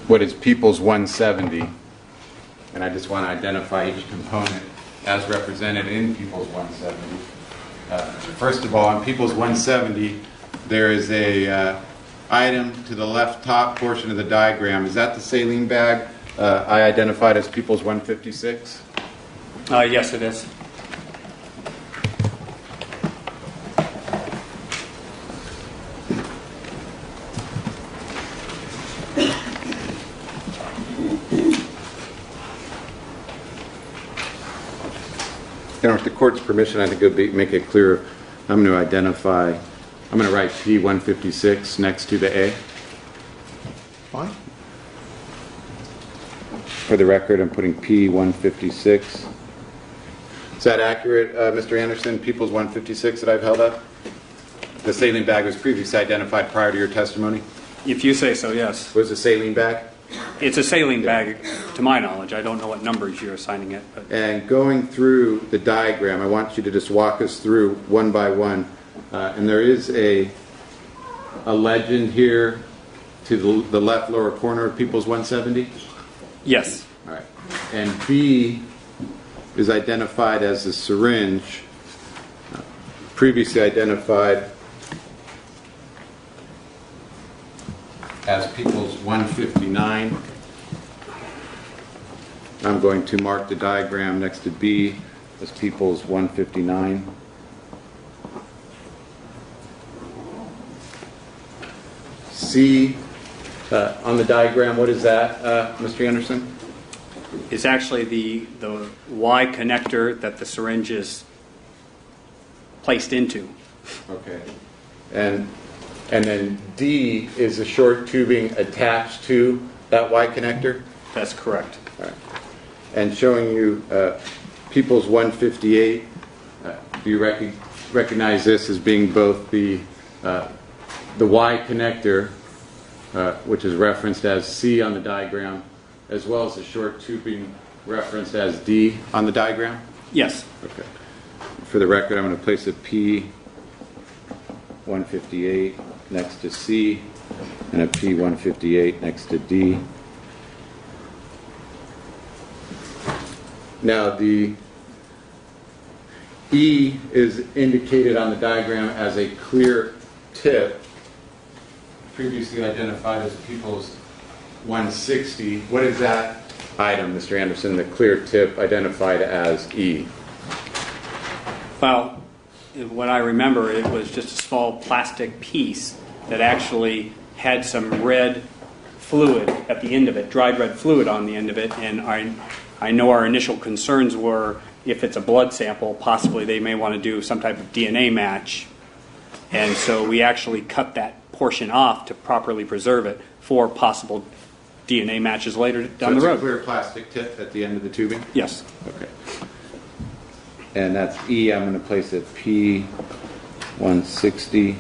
what is People's 170, and I just want to identify each component as represented in People's 170. First of all, on People's 170, there is a item to the left top portion of the diagram. Is that the saline bag I identified as People's 156? Yes, it is. With the court's permission, I think it would make it clear. I'm going to write P156 next to the A. Fine. For the record, I'm putting P156. Is that accurate, Mr. Anderson? People's 156 that I've held up? The saline bag was previously identified prior to your testimony? If you say so, yes. Was a saline bag? It's a saline bag, to my knowledge. I don't know what numbers you're assigning it. But. And going through the diagram, I want you to just walk us through one by one. And there is a legend here to the left lower corner of People's 170? Yes. All right. And B is identified as a syringe, previously identified as People's 159. I'm going to mark the diagram next to B as People's 159. C on the diagram, what is that, Mr. Anderson? It's actually the Y connector that the syringe is placed into. Okay. And then D is the short tubing attached to that Y connector? That's correct. All right. And showing you People's 158, do you recognize this as being both the Y connector, which is referenced as C on the diagram, as well as the short tubing referenced as D on the diagram? Yes. Okay. For the record, I'm going to place a P158 next to C and a P158 next to D. Now the E is indicated on the diagram as a clear tip, previously identified as People's 160. What is that item, Mr. Anderson, the clear tip identified as E? Well, what I remember, it was just a small plastic piece that actually had some red fluid at the end of it, dried red fluid on the end of it, and I know our initial concerns were if it's a blood sample, possibly they may want to do some type of DNA match, and so we actually cut that portion off to properly preserve it for possible DNA matches later down the road. So it's a clear plastic tip at the end of the tubing? Yes. Okay. And that's E. I'm going to place it P160.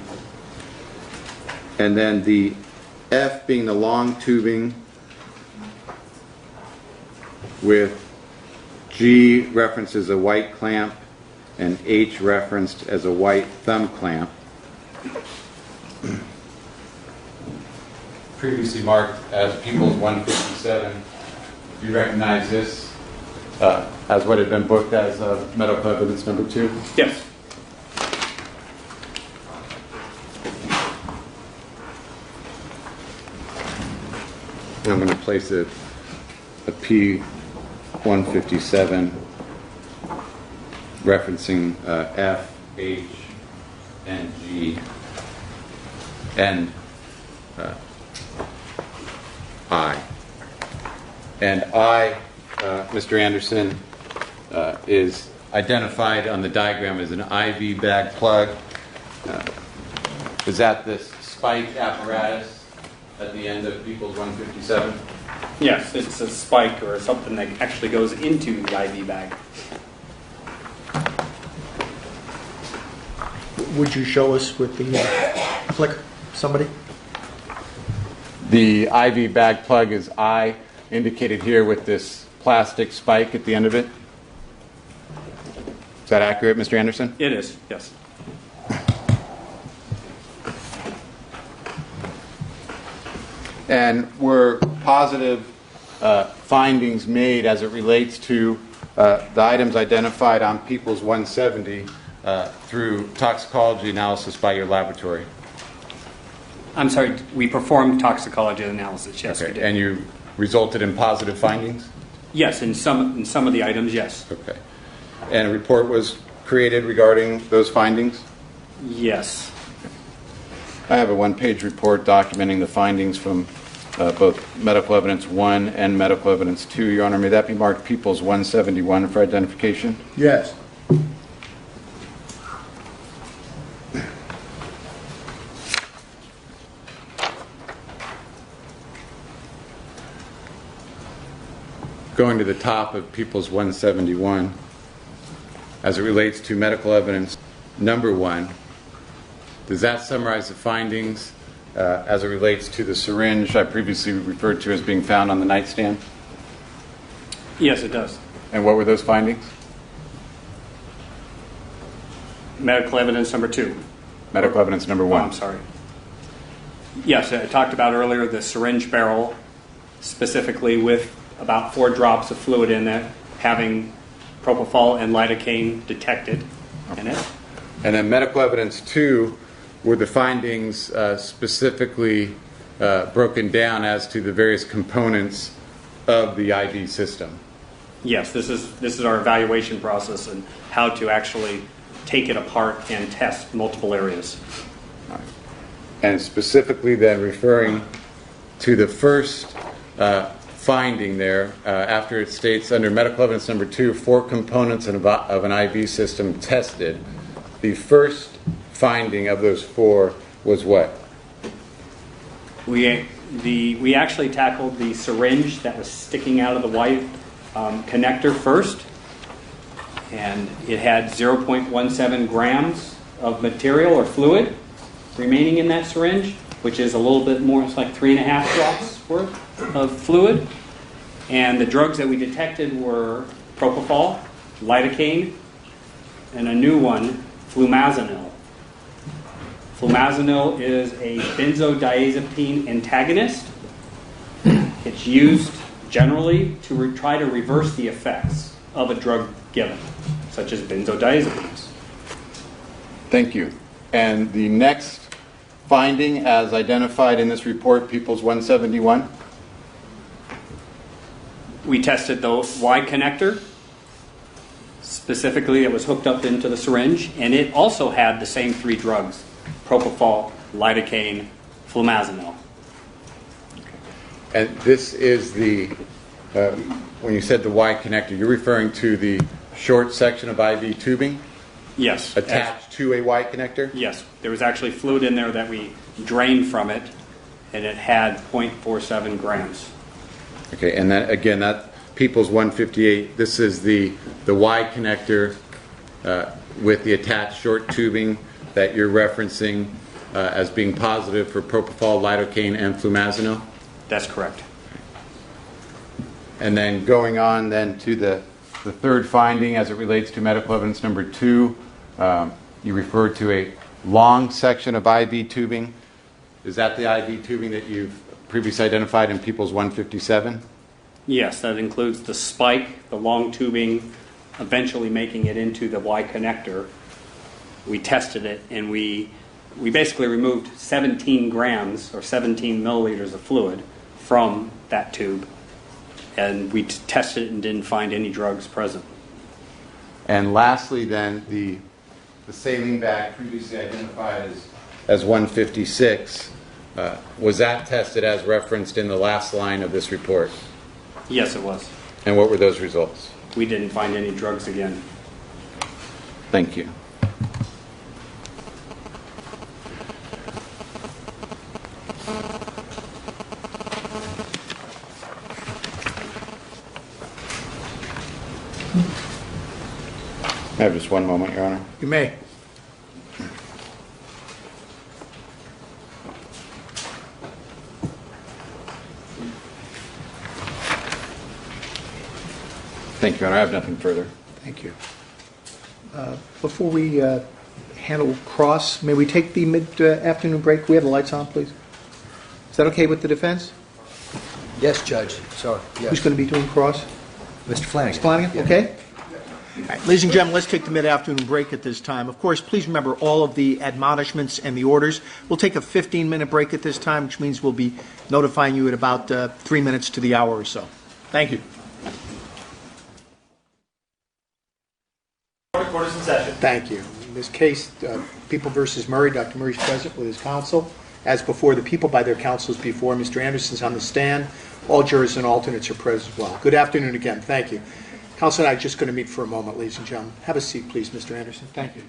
And then the F being the long tubing with G referenced as a white clamp and H referenced as a white thumb clamp. Previously marked as People's 157. Do you recognize this as what had been booked as medical evidence number 2? Yes. I'm going to place a P157 referencing F, H, and G, and I. And I, Mr. Anderson, is identified on the diagram as an IV bag plug. Is that this spike apparatus at the end of People's 157? Yes, it's a spike or something that actually goes into the IV bag. Would you show us with the flick, somebody? The IV bag plug is I, indicated here with this plastic spike at the end of it. Is that accurate, Mr. Anderson? It is, yes. And were positive findings made as it relates to the items identified on People's 170 through toxicology analysis by your laboratory? I'm sorry, we performed toxicology analysis, yes, we Okay. did. And you resulted in positive findings? Yes, in some of the items, yes. Okay. And a report was created regarding those findings? Yes. I have a one-page report documenting the findings from both medical evidence 1 and medical evidence 2. Your Honor, may that be marked People's 171 for identification? Yes. Going to the top of People's 171, as it relates to medical evidence number 1, does that summarize the findings as it relates to the syringe I previously referred to as being found on the nightstand? Yes, it does. And what were those findings? Medical evidence number 2. Medical evidence number Oh, 1. I'm sorry. Yes, I talked about earlier the syringe barrel, specifically with about 4 drops of fluid in it, having propofol and lidocaine detected in it. And then medical evidence 2 were the findings specifically broken down as to the various components of the IV system. Yes, this is our evaluation process and how to actually take it apart and test multiple areas. And specifically then referring to the first finding there, after it states under medical evidence number 2, 4 components of an IV system tested, the first finding of those 4 was what? We actually tackled the syringe that was sticking out of the white connector first, and it had 0.17 grams of material or fluid remaining in that syringe, which is a little bit more, it's like 3.5 drops worth of fluid. And the drugs that we detected were propofol, lidocaine, and a new one, flumazenil. Flumazenil is a benzodiazepine antagonist. It's used generally to try to reverse the effects of a drug given, such as benzodiazepines. Thank you. And the next finding, as identified in this report, People's 171? We tested the Y connector. Specifically, it was hooked up into the syringe, and it also had the same 3 drugs, propofol, lidocaine, flumazenil. And this is the, when you said the Y connector, you're referring to the short section of IV tubing Yes. attached to a Y connector? Yes. There was actually fluid in there that we drained from it, and it had 0.47 grams. Okay, and then again, that People's 158, this is the Y connector with the attached short tubing that you're referencing as being positive for propofol, lidocaine, and flumazenil? That's correct. And then going on then to the third finding as it relates to medical evidence number 2, you referred to a long section of IV tubing. Is that the IV tubing that you've previously identified in People's 157? Yes, that includes the spike, the long tubing, eventually making it into the Y connector. We tested it, and we basically removed 17 grams or 17 milliliters of fluid from that tube, and we tested it and didn't find any drugs present. And lastly then, the saline bag previously identified as 156, was that tested as referenced in the last line of this report? Yes, it was. And what were those results? We didn't find any drugs again. Thank you. I have just one moment, Your Honor. You may. Thank you, Your Honor. I have nothing further. Thank you. Before we handle cross, may we take the mid-afternoon break? We have the lights on, please. Is that okay with the defense? Yes, Judge. Sorry. Yes. Who's going to be doing cross? Mr. Flanagan. Mr. Flanagan, Yeah. okay? All right, ladies and gentlemen, let's take the mid-afternoon break at this time. Of course, please remember all of the admonishments and the orders. We'll take a 15-minute break at this time, which means we'll be notifying you at about 3 minutes to the hour or so. Thank you. Court is in session. Thank you. In this case, People versus Murray, Dr. Murray's present with his counsel. As before, the people by their counsels before. Mr. Anderson's on the stand. All jurors and alternates are present as well. Good afternoon again. Thank you. Counsel and I are just going to meet for a moment, ladies and gentlemen. Have a seat, please, Mr. Anderson. Thank you.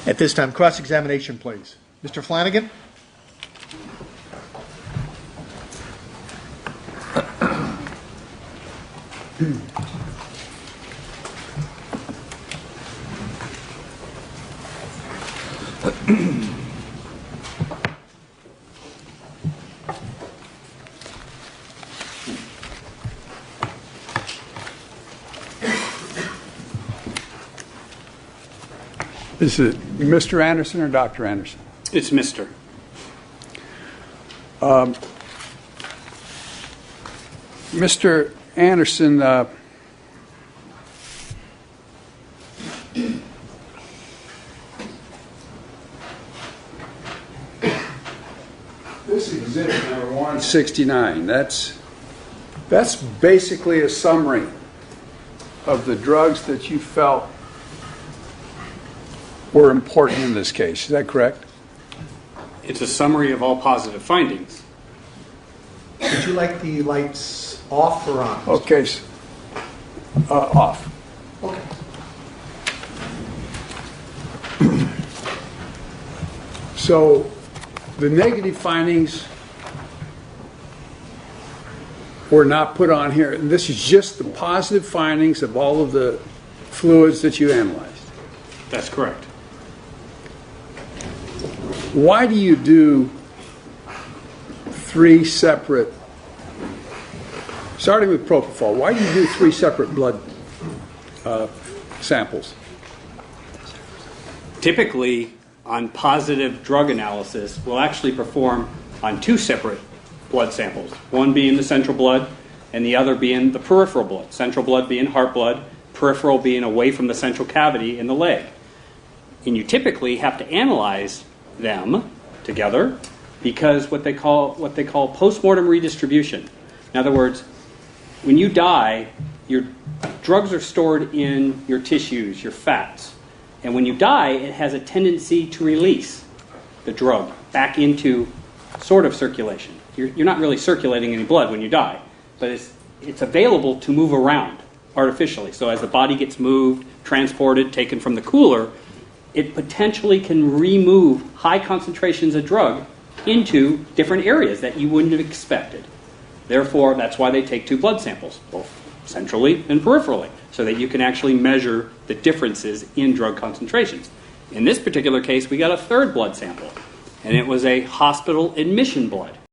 At this time, cross-examination, please. Mr. Flanagan? Is it Mr. Anderson or Dr. Anderson? It's Mr. Mr. Anderson, this exhibit number 169, that's basically a summary of the drugs that you felt were important in this case. Is that correct? It's a summary of all positive findings. Would you like the lights off or on? Okay, off. Okay. So the negative findings were not put on here. And this is just the positive findings of all of the fluids that you analyzed. That's correct. Why do you do 3 separate, starting with propofol, why do you do 3 separate blood samples? Typically, on positive drug analysis, we'll actually perform on 2 separate blood samples, one being the central blood and the other being the peripheral blood, central blood being heart blood, peripheral being away from the central cavity in the leg. And you typically have to analyze them together because what they call postmortem redistribution. In other words, when you die, your drugs are stored in your tissues, your fats. And when you die, it has a tendency to release the drug back into sort of circulation. You're not really circulating any blood when you die, but it's available to move around artificially. So as the body gets moved, transported, taken from the cooler, it potentially can remove high concentrations of drug into different areas that you wouldn't have expected. Therefore, that's why they take 2 blood samples, both centrally and peripherally, so that you can actually measure the differences in drug concentrations. In this particular case, we got a 3rd blood sample, and it was a hospital admission blood.